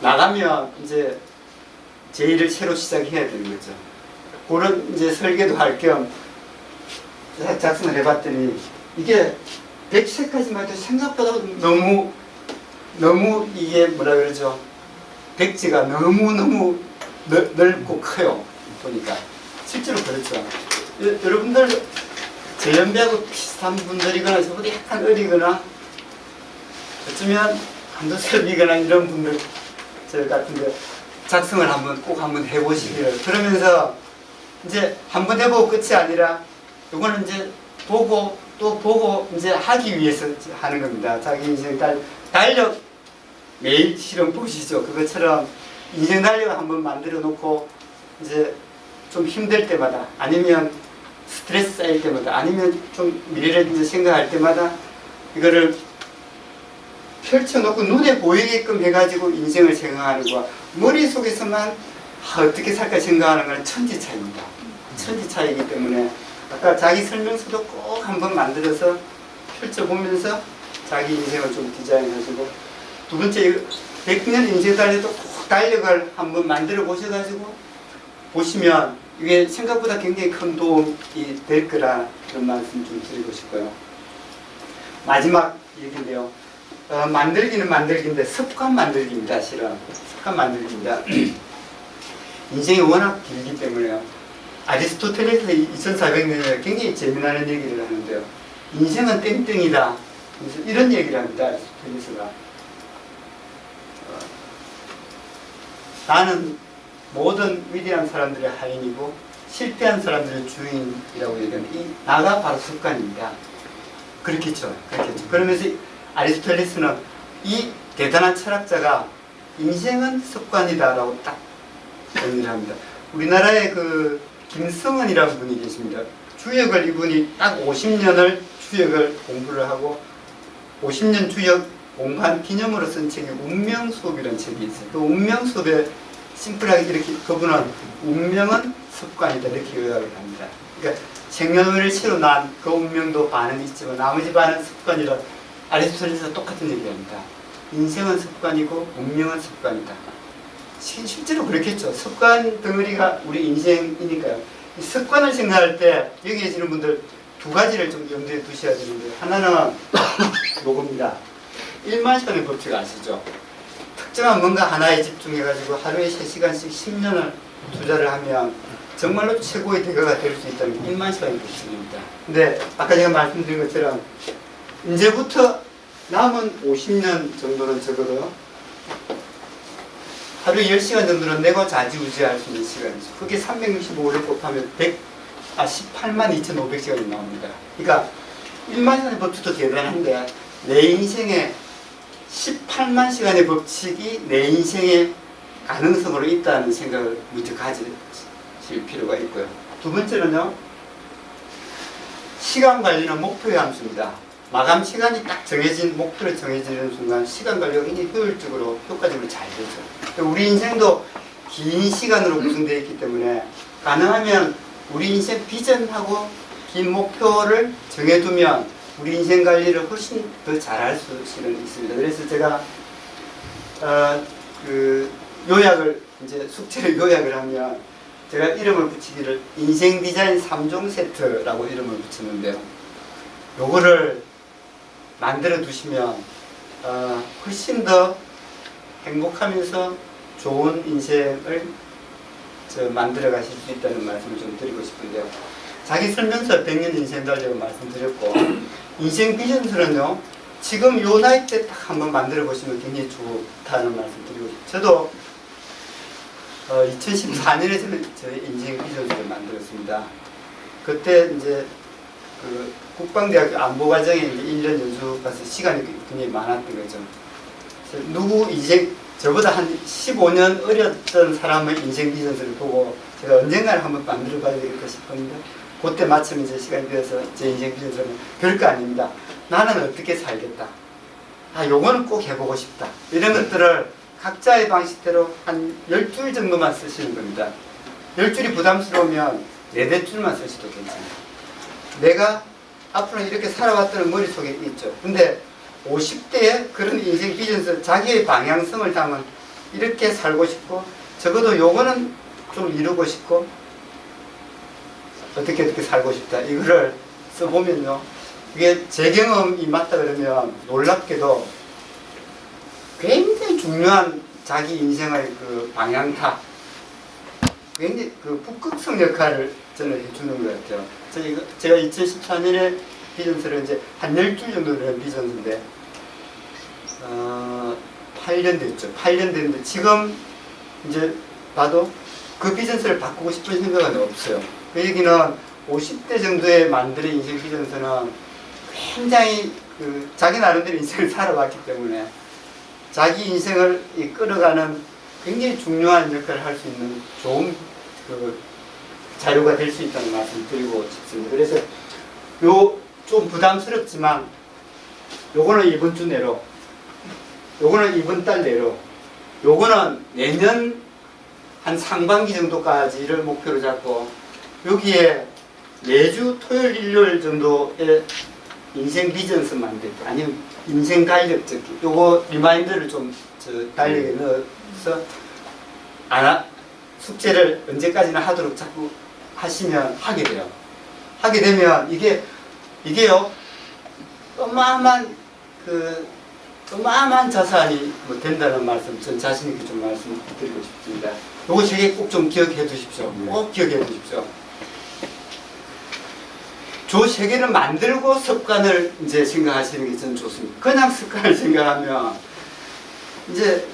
나가면 이제 제 일을 새로 시작해야 되는 거죠. 그런 이제 설계도 할 겸 작성을 해봤더니 이게 100세까지만 해도 생각보다 너무 이게 뭐라 그러죠? 백지가 너무 넓고 커요. 보니까 실제로 그렇죠. 여러분들 제 연배하고 비슷한 분들이거나 저보다 약간 어리거나 어쩌면 한두 살 위거나 이런 분들 저 같은데 작성을 꼭 한번 해보시기를. 그러면서 이제 한번 해보고 끝이 아니라 이거는 이제 보고 또 보고 이제 하기 위해서 하는 겁니다. 자기 인생 달력 매일 실험 보시죠. 그것처럼 인생 달력을 한번 만들어 놓고 이제 좀 힘들 때마다 아니면 스트레스 쌓일 때마다 아니면 좀 미래를 이제 생각할 때마다 이거를 펼쳐놓고 눈에 보이게끔 해가지고 인생을 생각하는 거와 머릿속에서만 어떻게 살까 생각하는 건 천지 차이입니다. 천지 차이이기 때문에 아까 자기 설명서도 꼭 한번 만들어서 펼쳐보면서 자기 인생을 좀 디자인하시고, 두 번째 100년 인생 달력도 꼭 달력을 한번 만들어 보셔가지고 보시면 이게 생각보다 굉장히 큰 도움이 될 거라 그런 말씀 좀 드리고 싶고요. 마지막 얘기인데요. 만들기는 만들기인데 습관 만들기입니다. 실은 습관 만들기입니다. 인생이 워낙 길기 때문에요. 아리스토텔레스 2400년에 굉장히 재미나는 얘기를 하는데요. 인생은 땡땡이다. 이런 얘기를 합니다. 아리스토텔레스가. 나는 모든 위대한 사람들의 하인이고 실패한 사람들의 주인이라고 얘기하는데 이 나가 바로 습관입니다. 그렇겠죠. 그러면서 아리스토텔레스는 이 대단한 철학자가 인생은 습관이다라고 딱 정리를 합니다. 우리나라에 그 김성은이라는 분이 계십니다. 주역을 이분이 딱 50년을 주역을 공부를 하고 50년 주역 공부한 기념으로 쓴 책이 운명수업이라는 책이 있어요. 그 운명수업에 심플하게 이렇게 그분은 운명은 습관이다 이렇게 요약을 합니다. 그러니까 생년월일 새로 난 그 운명도 반은 있지만 나머지 반은 습관이라 아리스토텔레스가 똑같은 얘기합니다. 인생은 습관이고 운명은 습관이다. 실제로 그렇겠죠. 습관 덩어리가 우리 인생이니까요. 이 습관을 생각할 때 여기 계시는 분들 두 가지를 좀 염두에 두셔야 되는데, 하나는 요겁니다. 1만 시간의 법칙 아시죠? 특정한 뭔가 하나에 집중해가지고 하루에 3시간씩 10년을 투자를 하면 정말로 최고의 대가가 될 수 있다는 게 1만 시간의 법칙입니다. 근데 아까 제가 말씀드린 것처럼 이제부터 남은 50년 정도는 적어도 하루에 10시간 정도는 내고 좌지우지할 수 있는 시간이죠. 그게 365를 곱하면 18만 2,500시간이 나옵니다. 그러니까 1만 시간의 법칙도 대단한데 내 인생에 18만 시간의 법칙이 내 인생의 가능성으로 있다는 생각을 먼저 가질 필요가 있고요. 두 번째는요, 시간 관리는 목표의 함수입니다. 마감 시간이 딱 정해진, 목표를 정해지는 순간 시간 관리가 굉장히 효율적으로, 효과적으로 잘 되죠. 우리 인생도 긴 시간으로 구성되어 있기 때문에 가능하면 우리 인생 비전하고 긴 목표를 정해두면 우리 인생 관리를 훨씬 더 잘할 수는 있습니다. 그래서 제가 그 요약을 이제 숙제를 요약을 하면 제가 이름을 붙이기를 인생 디자인 3종 세트라고 이름을 붙였는데요. 요거를 만들어 두시면 훨씬 더 행복하면서 좋은 인생을 만들어 가실 수 있다는 말씀을 좀 드리고 싶은데요. 자기 설명서 100년 인생 달력을 말씀드렸고, 인생 비전서는요, 지금 요 나이 때 딱 한번 만들어 보시면 굉장히 좋다는 말씀 드리고 싶어요. 저도 2014년에 저희 인생 비전서를 만들었습니다. 그때 이제 그 국방대학교 안보과정에 이제 1년 연수 가서 시간이 굉장히 많았던 거죠. 누구 인생, 저보다 한 15년 어렸던 사람의 인생 비전서를 보고 제가 언젠가는 한번 만들어 봐야 되겠다 싶었는데, 그때 마침 이제 시간이 되어서 제 인생 비전서는 별거 아닙니다. 나는 어떻게 살겠다. 아, 요거는 꼭 해보고 싶다. 이런 것들을 각자의 방식대로 한 10줄 정도만 쓰시는 겁니다. 10줄이 부담스러우면 4-4줄만 쓰셔도 괜찮아요. 내가 앞으로 이렇게 살아왔다는 머릿속에 있죠. 근데 50대에 그런 인생 비전서, 자기의 방향성을 담은 이렇게 살고 싶고, 적어도 요거는 좀 이루고 싶고, 어떻게 살고 싶다. 이거를 써보면요. 이게 제 경험이 맞다 그러면 놀랍게도 굉장히 중요한 자기 인생의 그 방향타, 굉장히 그 북극성 역할을 저는 해주는 것 같아요. 제가 2014년에 비전서를 이제 한 10줄 정도 되는 비전서인데, 8년 됐죠. 8년 됐는데 지금 이제 봐도 그 비전서를 바꾸고 싶은 생각은 없어요. 그 얘기는 50대 정도에 만드는 인생 비전서는 굉장히 그 자기 나름대로 인생을 살아왔기 때문에 자기 인생을 끌어가는 굉장히 중요한 역할을 할 수 있는 좋은 그 자료가 될 수 있다는 말씀 드리고 싶습니다. 그래서 요 좀 부담스럽지만 요거는 이번 주 내로, 요거는 이번 달 내로, 요거는 내년 한 상반기 정도까지를 목표로 잡고, 여기에 매주 토요일 일요일 정도의 인생 비전서 만들기, 아니면 인생 달력 적기, 요거 리마인더를 좀 달력에 넣어서 숙제를 언제까지나 하도록 자꾸 하시면 하게 돼요. 하게 되면 이게요 어마어마한 자산이 된다는 말씀, 전 자신 있게 좀 말씀드리고 싶습니다. 요거 제게 꼭 좀 기억해 두십시오. 꼭 기억해 두십시오. 조 세 개를 만들고 습관을 이제 생각하시는 게 저는 좋습니다. 그냥 습관을 생각하면 이제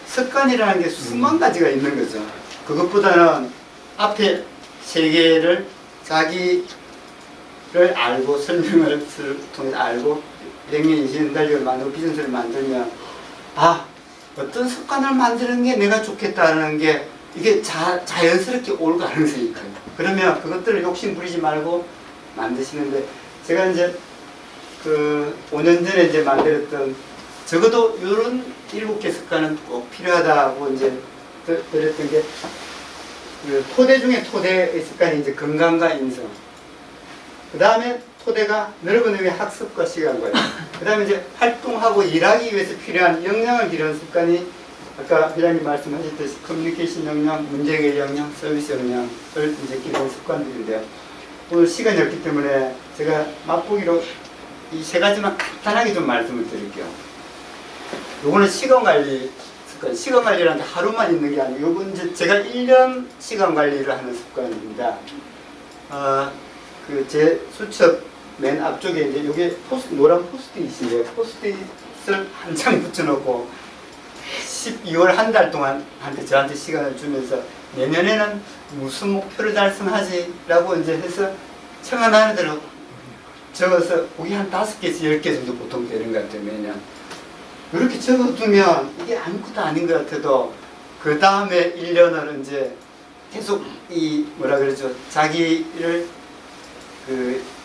습관이라는 게 수만 가지가 있는 거죠. 그것보다는 앞에 세 개를 자기를 알고, 설명을 통해서 알고, 명예 인생 달력을 만들고 비전서를 만들면, 아, 어떤 습관을 만드는 게 내가 좋겠다는 게 이게 자연스럽게 올 가능성이 있거든요. 그러면 그것들을 욕심 부리지 말고 만드시는데, 제가 이제 그 5년 전에 이제 만들었던, 적어도 이런 7개 습관은 꼭 필요하다고 이제 들었던 게, 그 토대 중에 토대의 습관이 이제 건강과 인성. 그 다음에 토대가 넓은 의미의 학습과 시간과예요. 그 다음에 이제 활동하고 일하기 위해서 필요한 역량을 기르는 습관이, 아까 회장님 말씀하셨듯이 커뮤니케이션 역량, 문제해결 역량, 서비스 역량을 이제 기르는 습관들인데요. 오늘 시간이 없기 때문에 제가 맛보기로 이 세 가지만 간단하게 좀 말씀을 드릴게요. 요거는 시간관리 습관. 시간관리라는 게 하루만 있는 게 아니고, 요건 이제 제가 1년 시간관리를 하는 습관입니다. 그 제 수첩 맨 앞쪽에 이제 요게 노란 포스트잇인데요. 포스트잇을 한 장 붙여놓고 12월 한 달 동안 저한테 시간을 주면서 내년에는 무슨 목표를 달성하지? 라고 이제 해서 청하는 대로 적어서 거기 한 5개에서 10개 정도 보통 되는 것 같아요, 매년. 이렇게 적어두면 이게 아무것도 아닌 것 같아도 그 다음에 1년을 이제 계속 자기를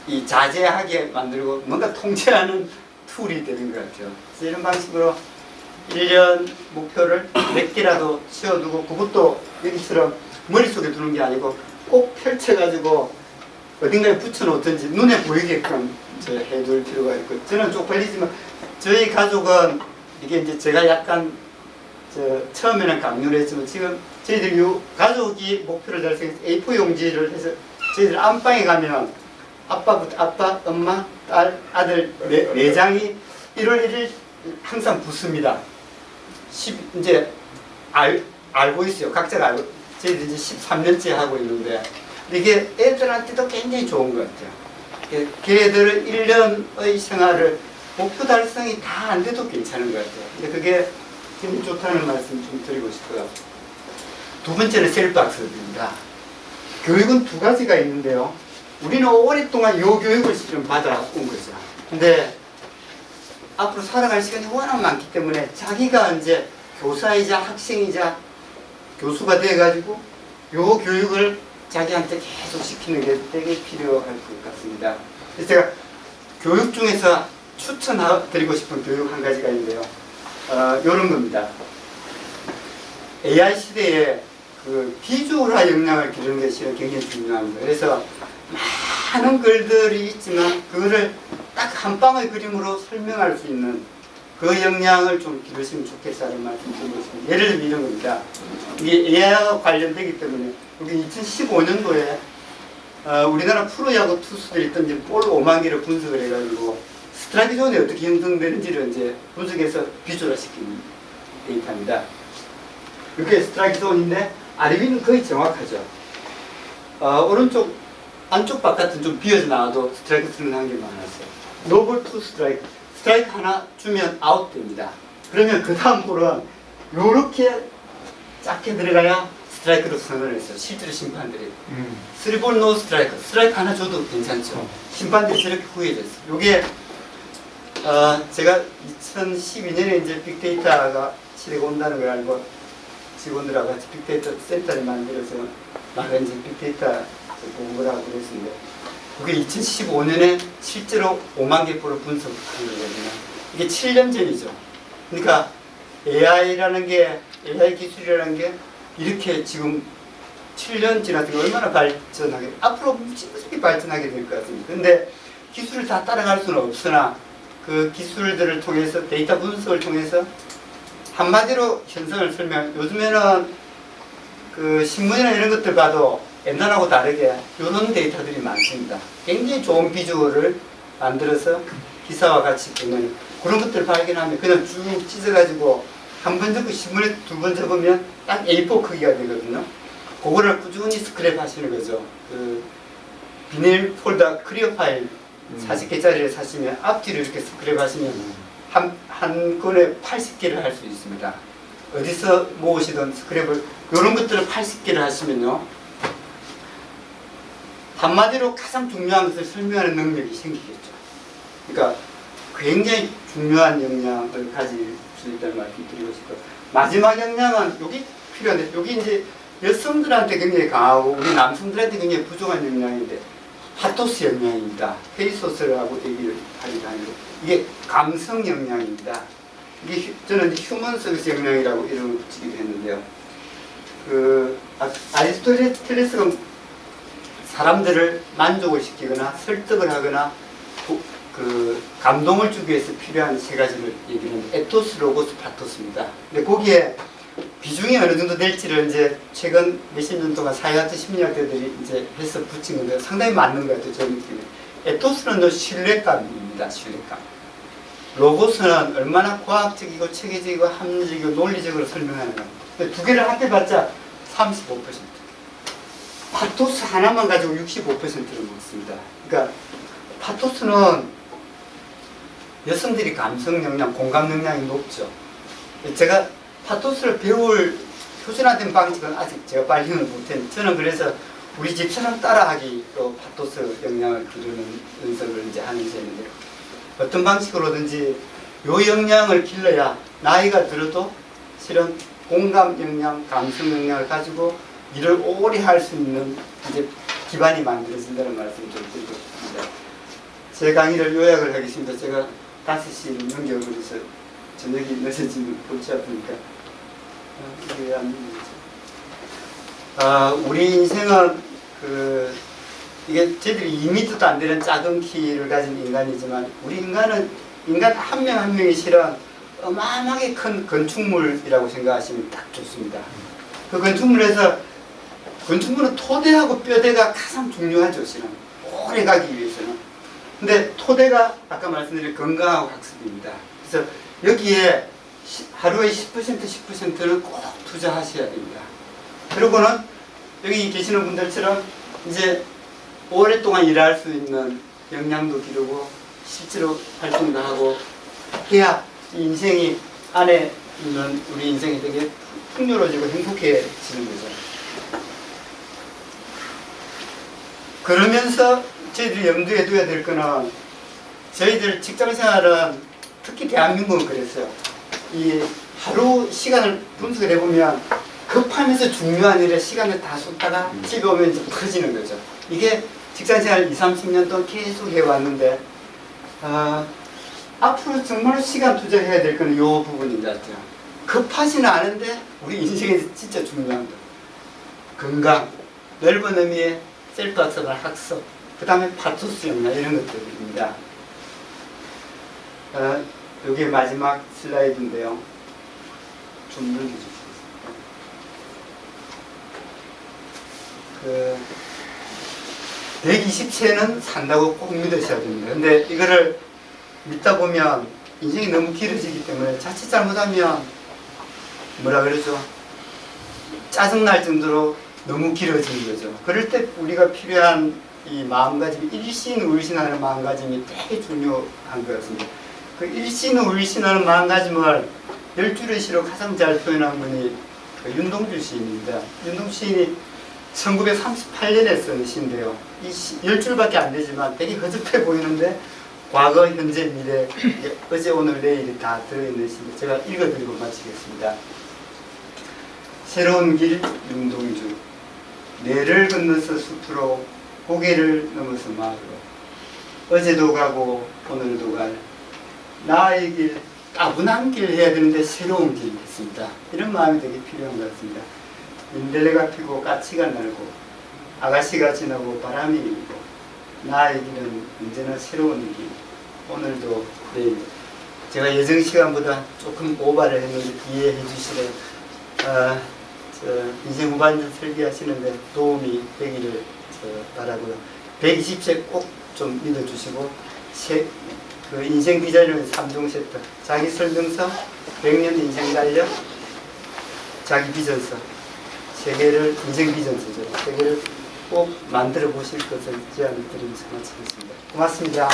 이 자제하게 만들고 뭔가 통제하는 툴이 되는 것 같아요. 그래서 이런 방식으로 1년 목표를 몇 개라도 세워두고, 그것도 여기처럼 머릿속에 두는 게 아니고 꼭 펼쳐가지고 어딘가에 붙여놓든지 눈에 보이게끔 해둘 필요가 있고, 저는 쪽팔리지만 저희 가족은 이게 이제 제가 약간 처음에는 강요를 했지만 지금 저희들 요 가족이 목표를 달성해서 A4 용지를 해서 저희들 안방에 가면 아빠부터 아빠, 엄마, 딸, 아들 네 장이 1월 1일 항상 붙습니다. 이제 알고 있어요. 각자가 알고. 저희들 이제 13년째 하고 있는데, 이게 애들한테도 굉장히 좋은 것 같아요. 걔들은 1년의 생활을 목표 달성이 다 안 돼도 괜찮은 것 같아요. 근데 그게 굉장히 좋다는 말씀 좀 드리고 싶고요. 두 번째는 셀프학습입니다. 교육은 두 가지가 있는데요. 우리는 오랫동안 요 교육을 실은 받아온 거죠. 근데 앞으로 살아갈 시간이 워낙 많기 때문에 자기가 이제 교사이자 학생이자 교수가 돼가지고 요 교육을 자기한테 계속 시키는 게 되게 필요할 것 같습니다. 그래서 제가 교육 중에서 추천드리고 싶은 교육 한 가지가 있는데요. 요런 겁니다. AI 시대에 그 비주얼화 역량을 기르는 것이 굉장히 중요합니다. 그래서 많은 글들이 있지만 그거를 딱 한 방의 그림으로 설명할 수 있는 그 역량을 좀 기르시면 좋겠다는 말씀 드리고 있습니다. 예를 들면 이런 겁니다. 이게 AI와 관련되기 때문에 여기 2015년도에 우리나라 프로야구 투수들이 던진 볼 5만 개를 분석을 해가지고 스트라이크 존이 어떻게 형성되는지를 이제 분석해서 비주얼화시킨 데이터입니다. 이게 스트라이크 존인데 아래 위는 거의 정확하죠. 오른쪽 안쪽 바깥은 좀 비어져 나와도 스트라이크 쓰는 한 게 많았어요. 노볼 투 스트라이크. 스트라이크 하나 주면 아웃됩니다. 그러면 그 다음 볼은 요렇게 작게 들어가야 스트라이크로 선언을 했어요. 실제로 심판들이. 3볼 노 스트라이크. 스트라이크 하나 줘도 괜찮죠. 심판들이 저렇게 구해졌어요. 요게 제가 2012년에 이제 빅데이터가 시대가 온다는 걸 알고 직원들하고 같이 빅데이터 센터를 만들어서 나가 이제 빅데이터 공부를 하고 그랬습니다. 그게 2015년에 실제로 5만 개 볼을 분석한 거거든요. 이게 7년 전이죠. 그러니까 AI라는 게, AI 기술이라는 게 이렇게 지금 7년 지났으면 얼마나 발전하게, 앞으로 무지무지 발전하게 될 것 같습니다. 근데 기술을 다 따라갈 수는 없으나 그 기술들을 통해서 데이터 분석을 통해서 한마디로 현상을 설명, 요즘에는 그 신문이나 이런 것들 봐도 옛날하고 다르게 이런 데이터들이 많습니다. 굉장히 좋은 비주얼을 만들어서 기사와 같이 보면 그런 것들을 발견하면 그냥 쭉 찢어가지고 한 번 접고 신문에 두 번 접으면 딱 A4 크기가 되거든요. 그거를 꾸준히 스크랩 하시는 거죠. 그 비닐 폴더 클리어 파일 40개짜리를 사시면 앞뒤로 이렇게 스크랩 하시면 한 권에 80개를 할 수 있습니다. 어디서 모으시던 스크랩을 이런 것들을 80개를 하시면요. 한마디로 가장 중요한 것을 설명하는 능력이 생기겠죠. 그러니까 굉장히 중요한 역량을 가질 수 있다는 말씀 드리고 싶고, 마지막 역량은 여기 필요한데, 여기 이제 여성들한테 굉장히 강하고 우리 남성들한테 굉장히 부족한 역량인데 파토스 역량입니다. 페이소스라고 얘기를 하기도 하는데 이게 감성 역량입니다. 이게 저는 휴먼 서비스 역량이라고 이름을 붙이기도 했는데요. 그 아리스토텔레스가 사람들을 만족을 시키거나 설득을 하거나 그 감동을 주기 위해서 필요한 세 가지를 얘기하는데 에토스, 로고스, 파토스입니다. 근데 거기에 비중이 어느 정도 될지를 이제 최근 몇십 년 동안 사회학자 심리학자들이 이제 해서 붙인 건데 상당히 맞는 것 같아요. 저 느낌에. 에토스는 신뢰감입니다. 신뢰감. 로고스는 얼마나 과학적이고 체계적이고 합리적이고 논리적으로 설명하는 것. 두 개를 합해봤자 35%. 파토스 하나만 가지고 65%를 먹습니다. 그러니까 파토스는 여성들이 감성 역량, 공감 역량이 높죠. 제가 파토스를 배울 표준화된 방식은 아직 제가 발견을 못했는데 저는 그래서 우리 집처럼 따라하기로 파토스 역량을 기르는 연습을 이제 하는 셈인데요. 어떤 방식으로든지 요 역량을 길러야 나이가 들어도 실은 공감 역량, 감성 역량을 가지고 일을 오래 할 수 있는 이제 기반이 만들어진다는 말씀을 좀 드리고 싶습니다. 제 강의를 요약을 하겠습니다. 제가 5시 넘겨버려서 저녁이 늦어지면 골치 아프니까 이게 안 되죠. 우리 인생은 이게 저희들이 2m도 안 되는 작은 키를 가진 인간이지만 우리 인간은 인간 한 명 한 명이 실은 어마어마하게 큰 건축물이라고 생각하시면 딱 좋습니다. 그 건축물은 토대하고 뼈대가 가장 중요하죠, 실은. 오래 가기 위해서는. 근데 토대가 아까 말씀드린 건강하고 학습입니다. 그래서 여기에 하루에 10%는 꼭 투자하셔야 됩니다. 그리고는 여기 계시는 분들처럼 이제 오랫동안 일할 수 있는 역량도 기르고 실제로 활동도 하고 해야 이 인생이 안에 있는 우리 인생이 되게 풍요로워지고 행복해지는 거죠. 그러면서 저희들이 염두에 둬야 될 거는 저희들 직장생활은 특히 대한민국은 그랬어요. 이 하루 시간을 분석을 해보면 급하면서 중요한 일에 시간을 다 쏟다가 집에 오면 이제 터지는 거죠. 이게 직장생활 20, 30년 동안 계속 해왔는데 앞으로 정말 시간 투자해야 될 거는 이 부분인 것 같아요. 급하지는 않은데 우리 인생에서 진짜 중요한 거. 건강, 넓은 의미의 셀프학습과 학습, 그 다음에 파트 수영이나 이런 것들입니다. 여기 마지막 슬라이드인데요. 좀 넘겨주세요. 그 120세는 산다고 꼭 믿으셔야 됩니다. 근데 이거를 믿다 보면 인생이 너무 길어지기 때문에 자칫 잘못하면 뭐라 그러죠? 짜증날 정도로 너무 길어지는 거죠. 그럴 때 우리가 필요한 이 마음가짐, 일신울신하는 마음가짐이 되게 중요한 것 같습니다. 그 일신울신하는 마음가짐을 10줄의 시로 가장 잘 표현한 분이 그 윤동주 시인입니다. 윤동주 시인이 1938년에 쓴 시인데요. 이 10줄밖에 안 되지만 되게 허접해 보이는데 과거, 현재, 미래, 어제, 오늘, 내일이 다 들어있는 시인데 제가 읽어드리고 마치겠습니다. 새로운 길 윤동주, 내를 건너서 숲으로, 고개를 넘어서 마을로, 어제도 가고 오늘도 갈 나의 길, 따분한 길 해야 되는데 새로운 길 했습니다. 이런 마음이 되게 필요한 것 같습니다. 민들레가 피고 까치가 날고 아가씨가 지나고 바람이 일고 나의 길은 언제나 새로운 길, 오늘도 내일. 제가 예정 시간보다 조금 오바를 했는데 이해해 주시래. 인생 후반전 설계하시는데 도움이 되기를 바라고요. 120세 꼭 좀 믿어주시고 그 인생 비전용 3종 세트, 자기 설명서, 100년 인생 달력, 자기 비전서, 세계를 인생 비전서죠. 세계를 꼭 만들어 보실 것을 제안을 드리면서 마치겠습니다. 고맙습니다.